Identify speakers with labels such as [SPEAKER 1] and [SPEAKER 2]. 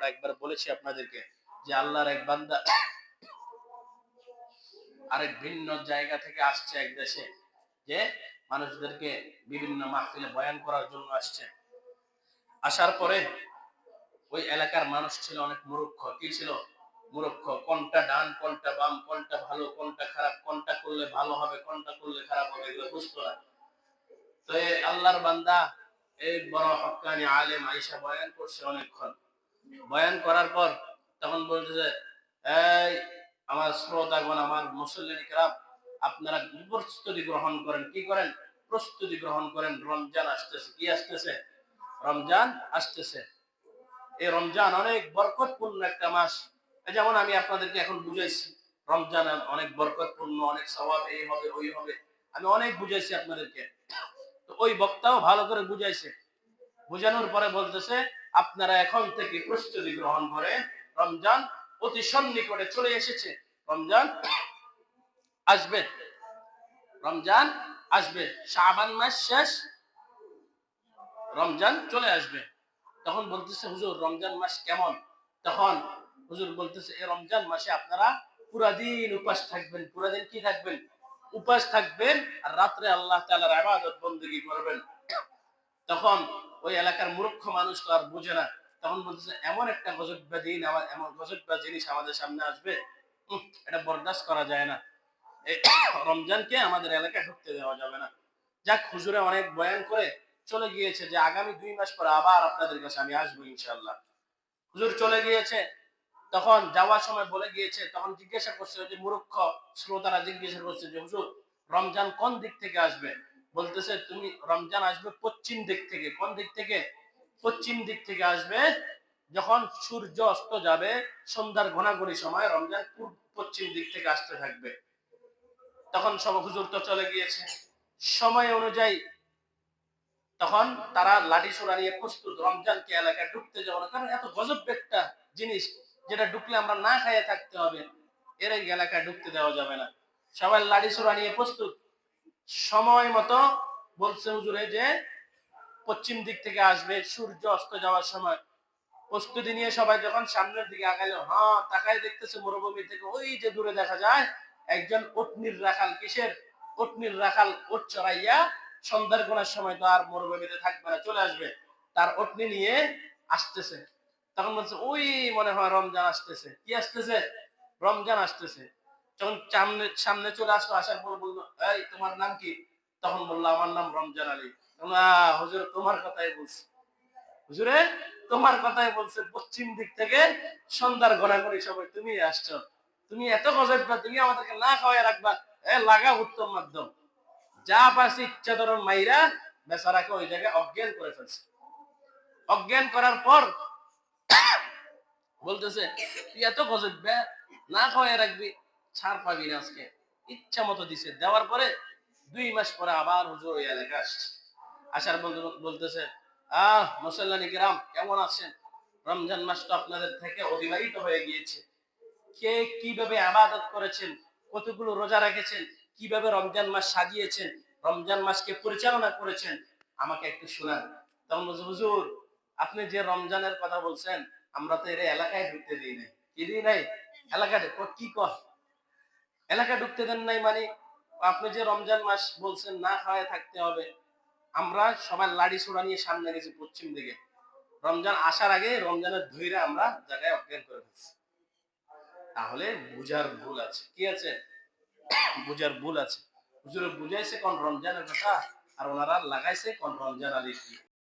[SPEAKER 1] ঘটনাটা একবার বলেছি আপনাদেরকে যে আল্লাহর এক বান্দা আরেক ভিন্ন জায়গা থেকে আসছে এক দেশে, যে মানুষদেরকে বিভিন্ন মাহফিলে বয়ান করার জন্য আসছে। আসার পরে ওই এলাকার মানুষ ছিল অনেক মূর্খ। কি ছিল? মূর্খ। কোনটা ডান, কোনটা বাম, কোনটা ভালো, কোনটা খারাপ, কোনটা করলে ভালো হবে, কোনটা করলে খারাপ হবে, এগুলো বুঝতো না। তো এই আল্লাহর বান্দা এই বড় হক্কানি আলেম আয়েশা বয়ান করছে অনেকক্ষণ। বয়ান করার পর তখন বলতেছে, এই আমার শ্রোতাগণ, আমার মুসল্লিন কিরাম, আপনারা প্রস্তুতি গ্রহণ করেন। কি করেন? প্রস্তুতি গ্রহণ করেন। রমজান আসতেছে। কি আসতেছে? রমজান আসতেছে। এই রমজান অনেক বরকতপূর্ণ একটা মাস। যেমন আমি আপনাদেরকে এখন বুঝাইছি রমজান অনেক বরকতপূর্ণ, অনেক সওয়াব, এই হবে ওই হবে, আমি অনেক বুঝাইছি আপনাদেরকে। তো ওই বক্তাও ভালো করে বুঝাইছে। বুঝানোর পরে বলতেছে, আপনারা এখন থেকে প্রস্তুতি গ্রহণ করে, রমজান অতি সন্নিকটে চলে এসেছে। রমজান আসবে, রমজান আসবে, শাবান মাস শেষ, রমজান চলে আসবে। তখন বলতেছে, হুজুর রমজান মাস কেমন? তখন হুজুর বলতেছে, এই রমজান মাসে আপনারা পুরা দিন উপাস থাকবেন। পুরা দিন কি থাকবেন? উপাস থাকবেন। আর রাত্রে আল্লাহ তাআলার ইবাদত বندگی করবেন। তখন ওই এলাকার মূর্খ মানুষ তো আর বুঝে না। তখন বলতেছে, এমন একটা গজব দিন, এমন গজব জিনিস আমাদের সামনে আসবে, এটা বরদাস্ত করা যায় না। এই রমজানকে আমাদের এলাকায় ঢুকতে দেওয়া যাবে না। যাক, হুজুরে অনেক বয়ান করে চলে গিয়েছে যে আগামী 2 মাস পরে আবার আপনাদের কাছে আমি আসবো ইনশাআল্লাহ। হুজুর চলে গিয়েছে। তখন যাওয়ার সময় বলে গিয়েছে, তখন জিজ্ঞাসা করছে, যে মূর্খ শ্রোতারা জিজ্ঞাসা করছে যে হুজুর রমজান কোন দিক থেকে আসবে? বলতেছে, তুমি রমজান আসবে পশ্চিম দিক থেকে। কোন দিক থেকে? পশ্চিম দিক থেকে আসবে। যখন সূর্য অস্ত যাবে, সন্ধ্যার ঘোনাঘুনি সময় রমজান পশ্চিম দিক থেকে আসতে থাকবে। তখন সব হুজুর তো চলে গিয়েছে। সময় অনুযায়ী তখন তারা লাঠি সোড়া নিয়ে প্রস্তুত রমজানকে এলাকায় ঢুকতে যাবো না, কারণ এত গজব একটা জিনিস যেটা ঢুকলে আমরা না খাইয়ে থাকতে হবে, এর এই এলাকায় ঢুকতে দেওয়া যাবে না। সবাই লাঠি সোড়া নিয়ে প্রস্তুত। সময় মতো বলছে হুজুরে যে পশ্চিম দিক থেকে আসবে সূর্য অস্ত যাওয়ার সময়। প্রস্তুতি নিয়ে সবাই যখন সামনের দিকে আগাইলো, হ্যাঁ তাকায় দেখতেছে মরুভূমি থেকে ওই যে দূরে দেখা যায় একজন উটনির রাখাল। কিসের? উটনির রাখাল উট চড়াইয়া সন্ধ্যার গোনার সময় তো আর মরুভূমিতে থাকবে না, চলে আসবে, তার উটনি নিয়ে আসতেছে। তখন বলছে, ওই মনে হয় রমজান আসতেছে। কি আসতেছে? রমজান আসতেছে। যখন সামনে সামনে চলে আসলো, আসার পর বললো, এই তোমার নাম কি? তখন বললো, আমার নাম রমজান আলী। হুজুর তোমার কথাই বলছি। হুজুরে তোমার কথাই বলছে, পশ্চিম দিক থেকে সন্ধ্যার ঘোরাঘুরি সময় তুমি আসছো। তুমি এত গজবটা, তুমি আমাদেরকে না খাওয়াই রাখবা। লাগা উত্তম মাধ্যম। যা পারছি ইচ্ছা ধরুন মাইরা বেচারাকে ওই জায়গায় অজ্ঞান করে ফেলছে। অজ্ঞান করার পর বলতেছে, তুই এত গজব না খাওয়াই রাখবি, ছাড় পাবি না আজকে। ইচ্ছা মতো দিছে। দেওয়ার পরে 2 মাস পরে আবার হুজুর ওই এলাকা আসছে। আসার বলতেছে, মুসল্লানি কিরাম কেমন আছেন? রমজান মাস তো আপনাদের থেকে অতিবাহিত হয়ে গিয়েছে। কে কিভাবে ইবাদত করেছেন, কতগুলো রোজা রেখেছেন, কিভাবে রমজান মাস সাজিয়েছেন, রমজান মাসকে পরিচালনা করেছেন, আমাকে একটু শোনান। তখন বলছে, হুজুর আপনি যে রমজানের কথা বলছেন, আমরা তো এর এলাকায় ঢুকতে দিই নাই। কি দিই নাই? এলাকায় কি কয়? এলাকায় ঢুকতে দেন নাই মানে? আপনি যে রমজান মাস বলছেন না খাওয়ায় থাকতে হবে, আমরা সবাই লাড়ি ছোড়া নিয়ে সামনে গেছি পশ্চিম দিকে। রমজান আসার আগে রমজানের ধুইরা আমরা জায়গায় অজ্ঞান করে ফেলছি। তাহলে বুঝার ভুল আছে। কি আছে? বুঝার ভুল আছে। হুজুরে বুঝাইছে কোন রমজানের কথা, আর ওনারা লাগাইছে কোন রমজান আলী।